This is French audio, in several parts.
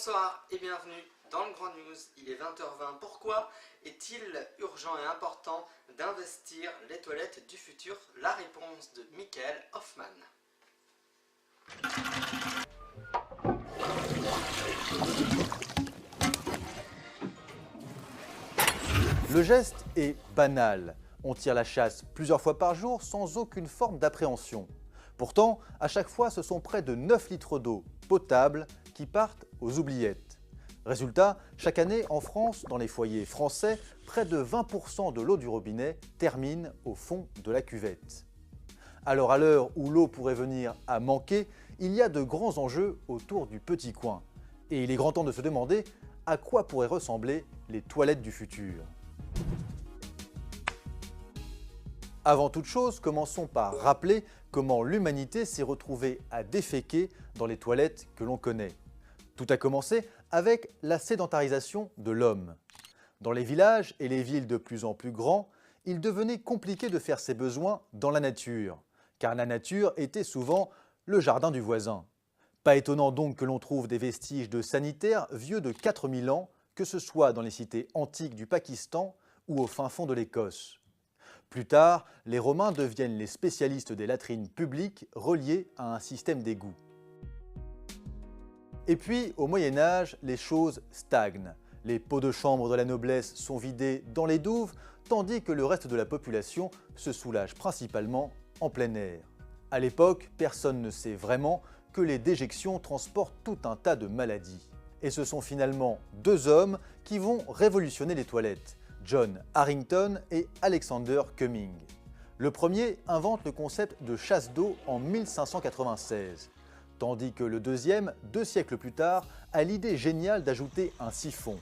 Bonsoir et bienvenue dans le Grand News. Il est 20h20. Pourquoi est-il urgent et important d'investir les toilettes du futur? La réponse de Michael Hoffman. Le geste est banal. On tire la chasse plusieurs fois par jour sans aucune forme d'appréhension. Pourtant, à chaque fois, ce sont près de 9 litres d'eau potable qui partent aux oubliettes. Résultat, chaque année en France, dans les foyers français, près de 20% de l'eau du robinet termine au fond de la cuvette. Alors à l'heure où l'eau pourrait venir à manquer, il y a de grands enjeux autour du petit coin. Et il est grand temps de se demander à quoi pourraient ressembler les toilettes du futur. Avant toute chose, commençons par rappeler comment l'humanité s'est retrouvée à déféquer dans les toilettes que l'on connaît. Tout a commencé avec la sédentarisation de l'homme. Dans les villages et les villes de plus en plus grands, il devenait compliqué de faire ses besoins dans la nature, car la nature était souvent le jardin du voisin. Pas étonnant donc que l'on trouve des vestiges de sanitaires vieux de 4000 ans, que ce soit dans les cités antiques du Pakistan ou au fin fond de l'Écosse. Plus tard, les Romains deviennent les spécialistes des latrines publiques reliées à un système d'égouts. Et puis, au Moyen-Âge, les choses stagnent. Les pots de chambre de la noblesse sont vidés dans les douves, tandis que le reste de la population se soulage principalement en plein air. À l'époque, personne ne sait vraiment que les déjections transportent tout un tas de maladies. Et ce sont finalement deux hommes qui vont révolutionner les toilettes, John Harrington et Alexander Cumming. Le premier invente le concept de chasse d'eau en 1596, tandis que le deuxième, 2 siècles plus tard, a l'idée géniale d'ajouter un siphon.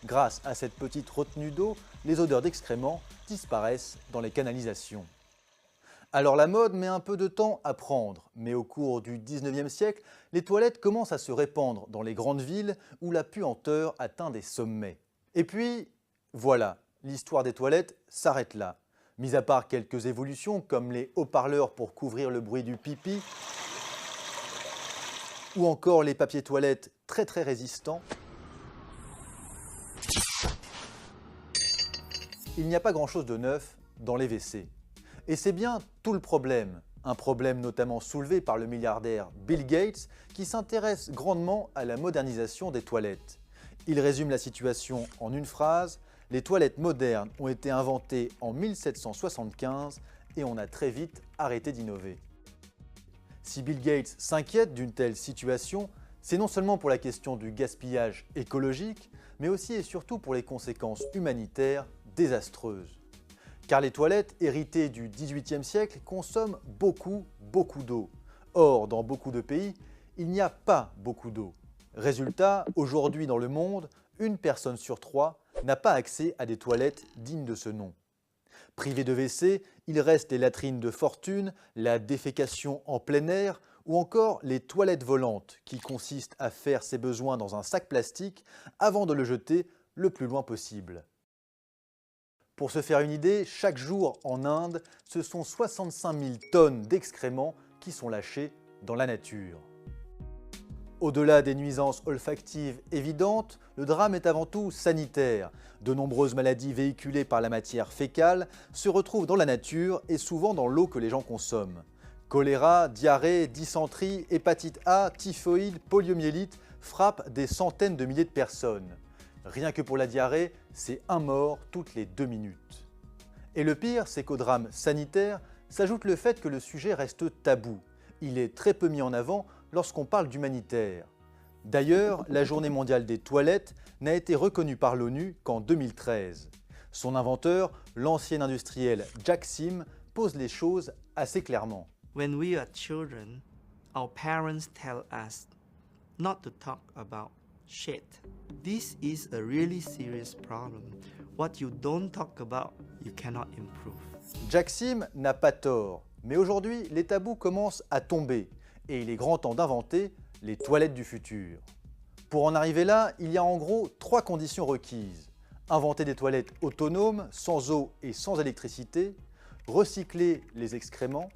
Grâce à cette petite retenue d'eau, les odeurs d'excréments disparaissent dans les canalisations. Alors la mode met un peu de temps à prendre, mais au cours du 19e siècle, les toilettes commencent à se répandre dans les grandes villes où la puanteur atteint des sommets. Et puis, voilà, l'histoire des toilettes s'arrête là. Mis à part quelques évolutions comme les haut-parleurs pour couvrir le bruit du pipi, ou encore les papiers toilettes très résistants, il n'y a pas grand-chose de neuf dans les WC. Et c'est bien tout le problème, un problème notamment soulevé par le milliardaire Bill Gates qui s'intéresse grandement à la modernisation des toilettes. Il résume la situation en une phrase: les toilettes modernes ont été inventées en 1775 et on a très vite arrêté d'innover. Si Bill Gates s'inquiète d'une telle situation, c'est non seulement pour la question du gaspillage écologique, mais aussi et surtout pour les conséquences humanitaires désastreuses. Car les toilettes héritées du XVIIIe siècle consomment beaucoup d'eau. Or, dans beaucoup de pays, il n'y a pas beaucoup d'eau. Résultat, aujourd'hui dans le monde, 1 personne sur 3 n'a pas accès à des toilettes dignes de ce nom. Privé de WC, il reste les latrines de fortune, la défécation en plein air ou encore les toilettes volantes qui consistent à faire ses besoins dans un sac plastique avant de le jeter le plus loin possible. Pour se faire une idée, chaque jour en Inde, ce sont 65 000 tonnes d'excréments qui sont lâchés dans la nature. Au-delà des nuisances olfactives évidentes, le drame est avant tout sanitaire. De nombreuses maladies véhiculées par la matière fécale se retrouvent dans la nature et souvent dans l'eau que les gens consomment. Choléra, diarrhée, dysenterie, hépatite A, typhoïde, poliomyélite frappent des centaines de milliers de personnes. Rien que pour la diarrhée, c'est 1 mort toutes les 2 minutes. Et le pire, c'est qu'au drame sanitaire s'ajoute le fait que le sujet reste tabou. Il est très peu mis en avant lorsqu'on parle d'humanitaire. D'ailleurs, la Journée mondiale des toilettes n'a été reconnue par l'ONU qu'en 2013. Son inventeur, l'ancien industriel Jack Sim, pose les choses assez clairement. When we are children, our parents tell us not to talk about shit. This is a really serious problem. What you don't talk about, you cannot improve. Jack Sim n'a pas tort, mais aujourd'hui, les tabous commencent à tomber et il est grand temps d'inventer les toilettes du futur. Pour en arriver là, il y a en gros 3 conditions requises. Inventer des toilettes autonomes, sans eau et sans électricité, recycler les excréments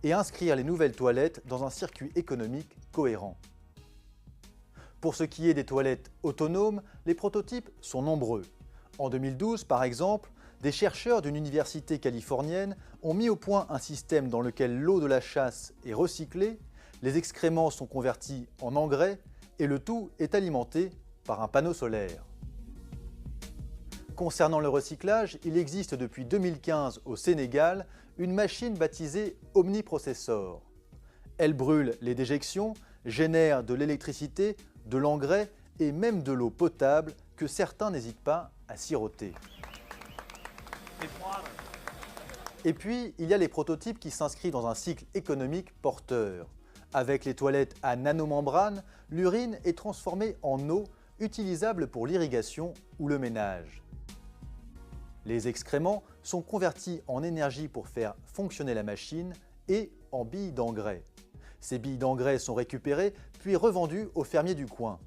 et inscrire les nouvelles toilettes dans un circuit économique cohérent. Pour ce qui est des toilettes autonomes, les prototypes sont nombreux. En 2012, par exemple, des chercheurs d'une université californienne ont mis au point un système dans lequel l'eau de la chasse est recyclée, les excréments sont convertis en engrais et le tout est alimenté par un panneau solaire. Concernant le recyclage, il existe depuis 2015 au Sénégal une machine baptisée Omniprocessor. Elle brûle les déjections, génère de l'électricité, de l'engrais et même de l'eau potable que certains n'hésitent pas à siroter. Et puis, il y a les prototypes qui s'inscrivent dans un cycle économique porteur. Avec les toilettes à nanomembrane, l'urine est transformée en eau utilisable pour l'irrigation ou le ménage. Les excréments sont convertis en énergie pour faire fonctionner la machine et en billes d'engrais. Ces billes d'engrais sont récupérées puis revendues aux fermiers du coin.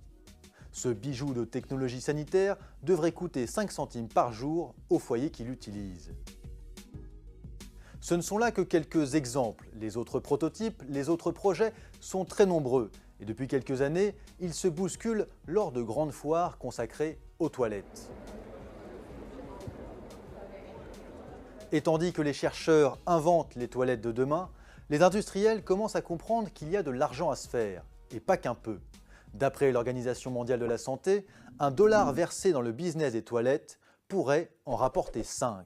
Ce bijou de technologie sanitaire devrait coûter 5 centimes par jour au foyer qui l'utilise. Ce ne sont là que quelques exemples. Les autres prototypes, les autres projets sont très nombreux et depuis quelques années, ils se bousculent lors de grandes foires consacrées aux toilettes. Et tandis que les chercheurs inventent les toilettes de demain, les industriels commencent à comprendre qu'il y a de l'argent à se faire, et pas qu'un peu. D'après l'Organisation mondiale de la santé, $1 versé dans le business des toilettes pourrait en rapporter 5.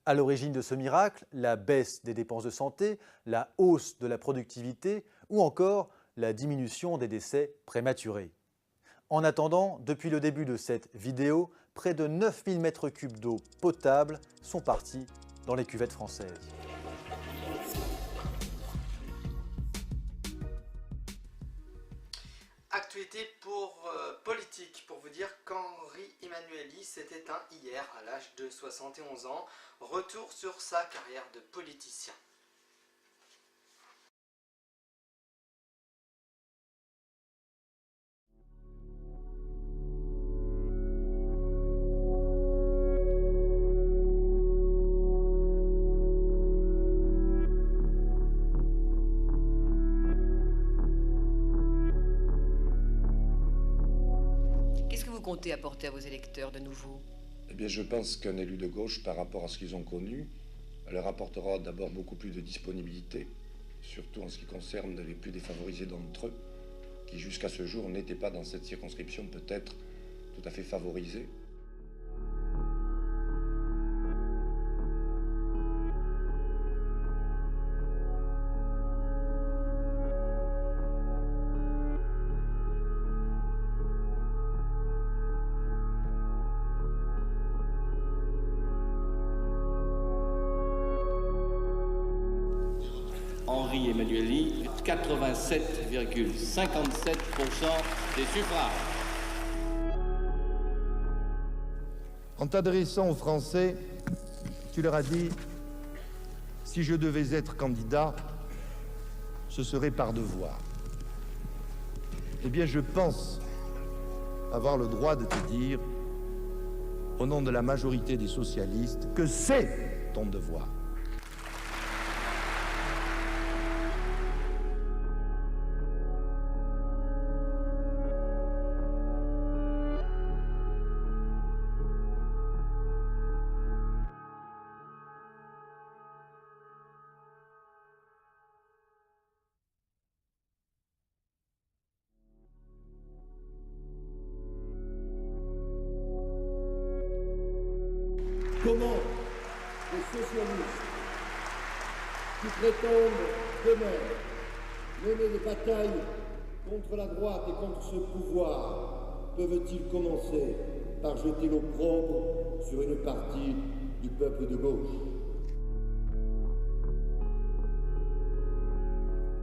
À l'origine de ce miracle, la baisse des dépenses de santé, la hausse de la productivité ou encore la diminution des décès prématurés. En attendant, depuis le début de cette vidéo, près de 9000 m3 d'eau potable sont partis dans les cuvettes françaises. Actualité politique, pour vous dire qu'Henri Emmanuelli s'est éteint hier à l'âge de 71 ans. Retour sur sa carrière de politicien. Comptez apporter à vos électeurs de nouveau? Eh bien, je pense qu'un élu de gauche, par rapport à ce qu'ils ont connu, leur apportera d'abord beaucoup plus de disponibilité, surtout en ce qui concerne les plus défavorisés d'entre eux, qui jusqu'à ce jour n'étaient pas dans cette circonscription peut-être tout à fait favorisés. Henri Emmanuelli, 87,57% des suffrages. En t'adressant aux Français, tu leur as dit « Si je devais être candidat, ce serait par devoir. » Eh bien, je pense avoir le droit de te dire, au nom de la majorité des socialistes, que c'est ton devoir. Comment les socialistes qui prétendent demain mener des batailles contre la droite et contre ce pouvoir peuvent-ils commencer par jeter l'opprobre sur une partie du peuple de gauche?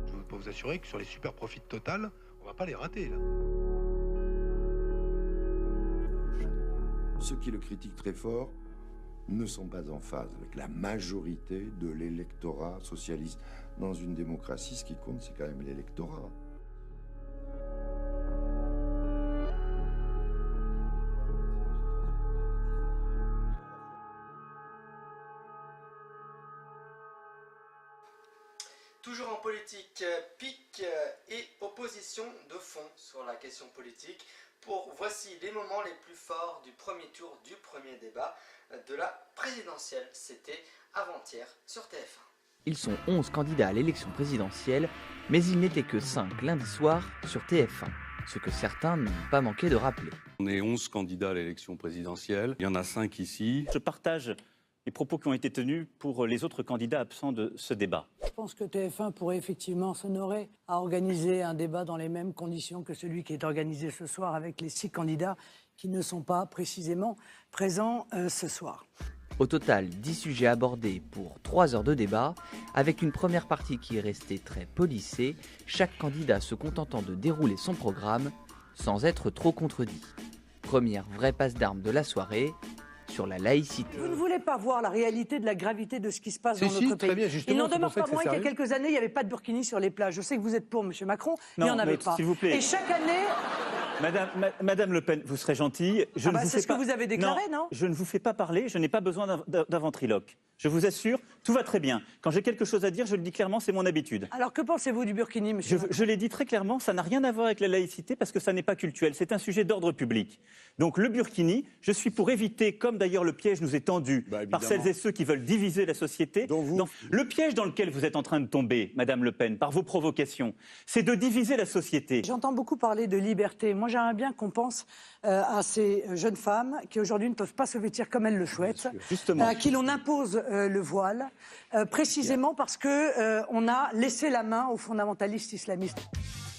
Je peux vous assurer que sur les super profits Total, on va pas les rater là. Ceux qui le critiquent très fort ne sont pas en phase avec la majorité de l'électorat socialiste. Dans une démocratie, ce qui compte, c'est quand même l'électorat. Toujours en politique, pique et opposition de fond sur la question politique. Voici les moments les plus forts du premier tour du premier débat de la présidentielle. C'était avant-hier sur TF1. Ils sont 11 candidats à l'élection présidentielle, mais ils n'étaient que 5 lundi soir sur TF1, ce que certains n'ont pas manqué de rappeler. On est 11 candidats à l'élection présidentielle, il y en a 5 ici. Je partage les propos qui ont été tenus pour les autres candidats absents de ce débat. Je pense que TF1 pourrait effectivement s'honorer à organiser un débat dans les mêmes conditions que celui qui est organisé ce soir avec les 6 candidats qui ne sont pas précisément présents ce soir. Au total, 10 sujets abordés pour 3 heures de débat, avec une première partie qui est restée très polissée, chaque candidat se contentant de dérouler son programme sans être trop contredit. Première vraie passe d'armes de la soirée, sur la laïcité. Vous ne voulez pas voir la réalité de la gravité de ce qui se passe dans notre pays. Bien, il n'en demeure pas moins qu'il y a quelques années, il n'y avait pas de burkini sur les plages. Je sais que vous êtes pour M. Macron, mais il n'y en avait pas. S'il vous plaît. Et chaque année... Madame Le Pen, vous serez gentille. C'est ce que vous avez déclaré, non? Je ne vous fais pas parler, je n'ai pas besoin d'un ventriloque. Je vous assure, tout va très bien. Quand j'ai quelque chose à dire, je le dis clairement, c'est mon habitude. Alors que pensez-vous du burkini, monsieur Je l'ai dit très clairement, ça n'a rien à voir avec la laïcité parce que ça n'est pas cultuel, c'est un sujet d'ordre public. Donc le burkini, je suis pour éviter, comme d'ailleurs le piège nous est tendu par celles et ceux qui veulent diviser la société, le piège dans lequel vous êtes en train de tomber, Madame Le Pen, par vos provocations, c'est de diviser la société. J'entends beaucoup parler de liberté. Moi, j'aimerais bien qu'on pense à ces jeunes femmes qui aujourd'hui ne peuvent pas se vêtir comme elles le souhaitent, à qui l'on impose le voile, précisément parce qu'on a laissé la main aux fondamentalistes islamistes.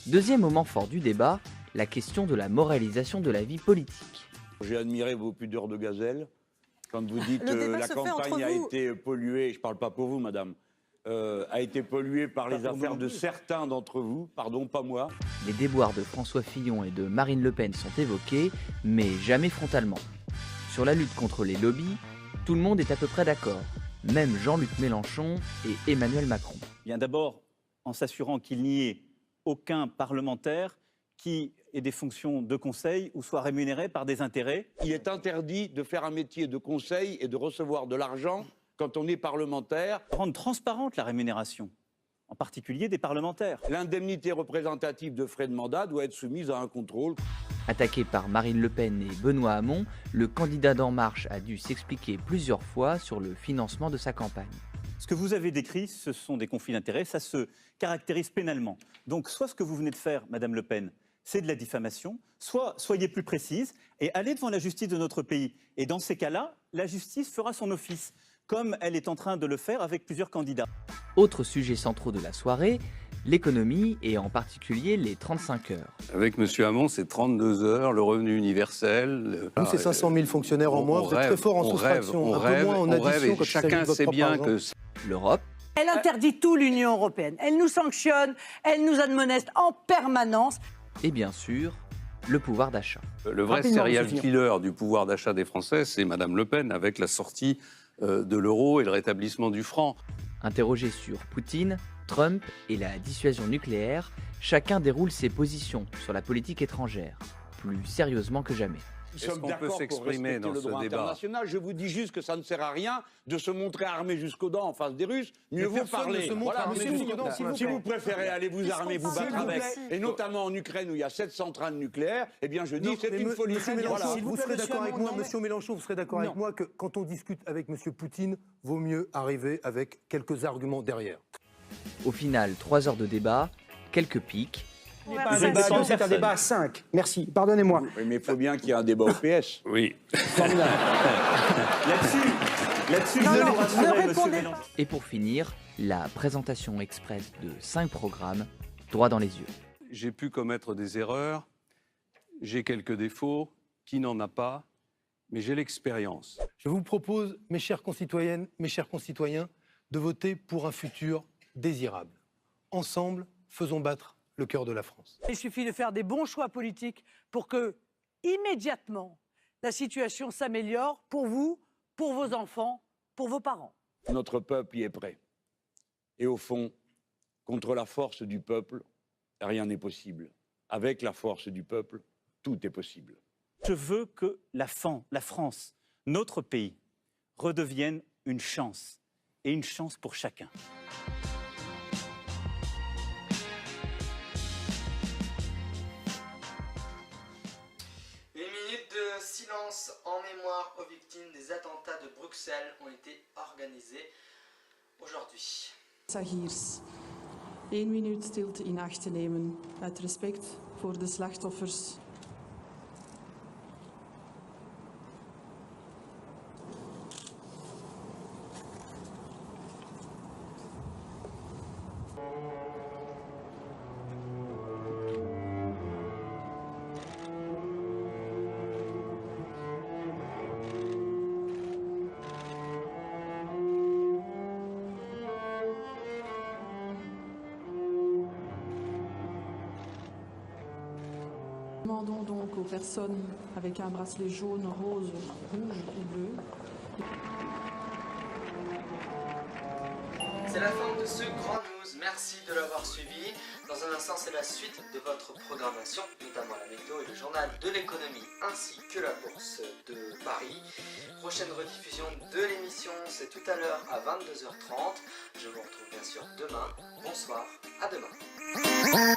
Deuxième moment fort du débat, la question de la moralisation de la vie politique. J'ai admiré vos pudeurs de gazelle quand vous dites la campagne a été polluée, je ne parle pas pour vous, madame, a été polluée par les affaires de certains d'entre vous, pardon, pas moi. Les déboires de François Fillon et de Marine Le Pen sont évoqués, mais jamais frontalement. Sur la lutte contre les lobbies, tout le monde est à peu près d'accord, même Jean-Luc Mélenchon et Emmanuel Macron. Bien d'abord, en s'assurant qu'il n'y ait aucun parlementaire qui ait des fonctions de conseil ou soit rémunéré par des intérêts. Il est interdit de faire un métier de conseil et de recevoir de l'argent quand on est parlementaire. Rendre transparente la rémunération, en particulier des parlementaires. L'indemnité représentative de frais de mandat doit être soumise à un contrôle. Attaqué par Marine Le Pen et Benoît Hamon, le candidat d'En Marche a dû s'expliquer plusieurs fois sur le financement de sa campagne. Ce que vous avez décrit, ce sont des conflits d'intérêts, ça se caractérise pénalement. Donc soit ce que vous venez de faire, Madame Le Pen, c'est de la diffamation, soit soyez plus précise et allez devant la justice de notre pays. Et dans ces cas-là, la justice fera son office, comme elle est en train de le faire avec plusieurs candidats. Autres sujets centraux de la soirée, l'économie et en particulier les 35 heures. Avec M. Hamon, c'est 32 heures, le revenu universel. Nous, c'est 500 000 fonctionnaires en moins. Vous êtes très fort en soustraction, un peu moins en addition. Et chacun sait bien que... L'Europe. Elle interdit tout, l'Union européenne. Elle nous sanctionne, elle nous admoneste en permanence. Et bien sûr, le pouvoir d'achat. Le vrai serial killer du pouvoir d'achat des Français, c'est Mme Le Pen, avec la sortie de l'euro et le rétablissement du franc. Interrogé sur Poutine, Trump et la dissuasion nucléaire, chacun déroule ses positions sur la politique étrangère, plus sérieusement que jamais. Est-ce qu'on peut s'exprimer dans ce débat? Je vous dis juste que ça ne sert à rien de se montrer armé jusqu'aux dents en face des Russes. Mieux vaut parler. Voilà, si vous préférez aller vous armer, vous battre avec, et notamment en Ukraine où il y a 7 centrales nucléaires, eh bien je dis c'est une folie. Monsieur Mélenchon, vous serez d'accord avec moi, Monsieur Mélenchon, vous serez d'accord avec moi que quand on discute avec Monsieur Poutine, vaut mieux arriver avec quelques arguments derrière. Au final, 3 heures de débat, quelques pics. C'est un débat à 5. Merci, pardonnez-moi. Oui, mais il faut bien qu'il y ait un débat au PS. Oui. Là-dessus, je vais Et pour finir, la présentation express de 5 programmes, droit dans les yeux. J'ai pu commettre des erreurs, j'ai quelques défauts, qui n'en a pas, mais j'ai l'expérience. Je vous propose, mes chères concitoyennes, mes chers concitoyens, de voter pour un futur désirable. Ensemble, faisons battre le cœur de la France. Il suffit de faire des bons choix politiques pour que, immédiatement, la situation s'améliore pour vous, pour vos enfants, pour vos parents. Notre peuple y est prêt. Et au fond, contre la force du peuple, rien n'est possible. Avec la force du peuple, tout est possible. Je veux que la France, notre pays, redevienne une chance, et une chance pour chacun. silence en mémoire aux victimes des attentats de Bruxelles ont été organisés aujourd'hui. Passagiers, 1 minuut stilte in acht te nemen uit respect voor de slachtoffers. Demandons donc aux personnes avec un bracelet jaune, rose, rouge ou bleu. C'est la fin de ce Grand News, merci de l'avoir suivi. Dans un instant, c'est la suite de votre programmation, notamment la météo et le journal de l'économie, ainsi que la bourse de Paris. Prochaine rediffusion de l'émission, c'est tout à l'heure à 22h30. Je vous retrouve bien sûr demain. Bonsoir, à demain.